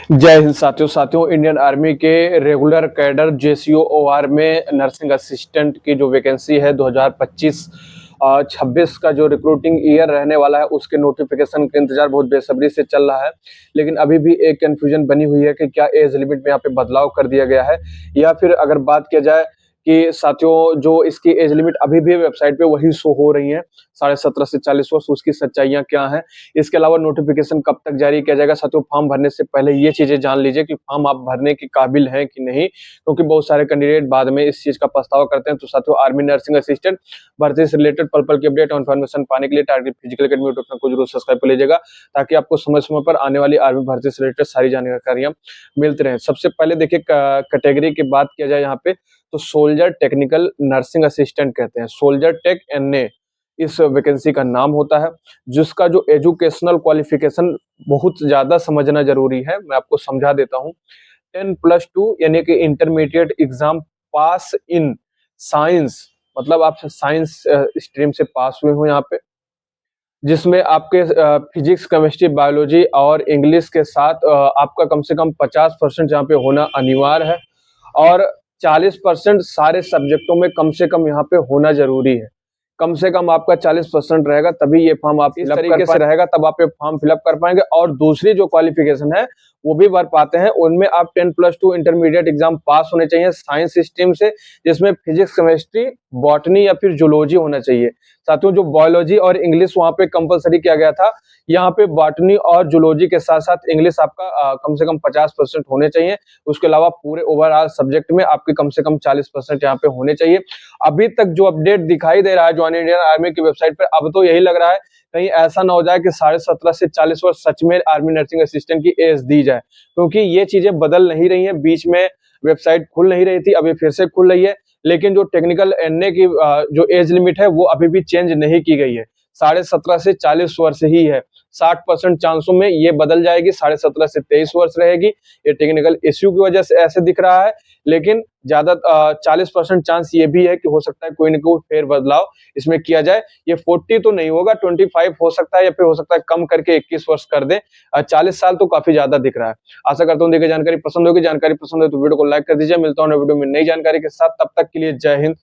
जय हिंद साथियों Indian army के रेगुलर कैडर जेसीओ-ओआर में नर्सिंग असिस्टेंट की जो वैकेंसी है 2025-26 का जो रिक्रूटिंग ईयर रहने वाला है उसके नोटिफिकेशन का इंतजार बहुत बेसब्री से चल रहा है। लेकिन अभी भी एक कंफ्यूजन बनी हुई है कि क्या एज लिमिट में यहाँ पे बदलाव कर दिया गया है या फिर अगर बात किया जाए कि साथियों जो इसकी एज लिमिट अभी भी वेबसाइट पे वही शो हो रही है 17.5 से 40 वर्ष, उसकी सच्चाइयां क्या हैं। इसके अलावा नोटिफिकेशन कब तक जारी किया जाएगा। साथियों फॉर्म भरने से पहले ये चीजें जान लीजिए कि फॉर्म आप भरने के काबिल हैं कि नहीं, क्योंकि बहुत सारे कैंडिडेट बाद में इस चीज का पछतावा करते हैं। तो साथियों आर्मी नर्सिंग असिस्टेंट भर्ती से रिलेटेड पल की अपडेट और इन्फॉर्मेशन पाने के लिए target physical academy YouTube channel को जरूर सब्सक्राइब कर लीजिएगा, ताकि आपको समय समय पर आने वाली आर्मी भर्ती से रिलेटेड सारी जानकारियां मिलती रहे। सबसे पहले देखिए कैटेगरी की बात किया जाए यहाँ पे तो सोल्जर टेक्निकल नर्सिंग असिस्टेंट कहते हैं, सोल्जर टेक एनए इस वैकेंसी का नाम होता है, जिसका जो एजुकेशनल क्वालिफिकेशन बहुत ज्यादा समझना जरूरी है। मैं आपको समझा देता हूँ। 10+2 यानी कि intermediate exam pass in science, मतलब आप साइंस स्ट्रीम से पास हुए हो यहाँ पे, जिसमें आपके फिजिक्स, केमिस्ट्री, बायोलॉजी और इंग्लिश के साथ आपका कम से कम 50% यहाँ पे होना अनिवार्य है और 40% सारे सब्जेक्टों में कम से कम यहाँ पे होना जरूरी है। कम से कम आपका 40% रहेगा तभी ये फॉर्म आप इस तरीके से रहेगा, तब आप ये फॉर्म फिलअप कर पाएंगे। और दूसरी जो क्वालिफिकेशन है वो भी भर पाते हैं, उनमें आप 10+2 इंटरमीडिएट एग्जाम पास होने चाहिए साइंस स्ट्रीम से, जिसमें फिजिक्स, केमिस्ट्री, बॉटनी या फिर जूलॉजी होना चाहिए। साथियों जो बायोलॉजी और इंग्लिश वहां पे कंपलसरी किया गया था, यहाँ पे बॉटनी और जूलॉजी के साथ साथ इंग्लिश आपका कम से कम 50% होने चाहिए। उसके अलावा पूरे ओवरऑल सब्जेक्ट में आपके कम से कम 40% यहाँ पे होने चाहिए। अभी तक जो अपडेट दिखाई दे रहा है जॉइन इंडियन आर्मी की वेबसाइट पर, अब तो यही लग रहा है कहीं ऐसा ना हो जाए कि 17.5 से 40 वर्ष सच में आर्मी नर्सिंग असिस्टेंट की एज दी जाए, क्योंकि ये चीजें बदल नहीं रही हैं। बीच में वेबसाइट खुल नहीं रही थी, अभी फिर से खुल रही है, लेकिन जो टेक्निकल एनए की जो एज लिमिट है वो अभी भी चेंज नहीं की गई है। 17.5 से 40 वर्ष ही है। 60% चांसों में ये बदल जाएगी, 17.5 से 23 वर्ष रहेगी। ये टेक्निकल इश्यू की वजह से ऐसे दिख रहा है, लेकिन ज्यादा 40% चांस ये भी है कि हो सकता है कोई न कोई फेर बदलाव इसमें किया जाए। ये 40 तो नहीं होगा, 25 हो सकता है या फिर हो सकता है कम करके 21 वर्ष कर दे। 40 साल तो काफी ज्यादा दिख रहा है। आशा करता हूँ देखिए जानकारी पसंद होगी। जानकारी पसंद है तो वीडियो को लाइक कर दीजिए। मिलता हूँ वीडियो में नई जानकारी के साथ, तब तक के लिए जय हिंद।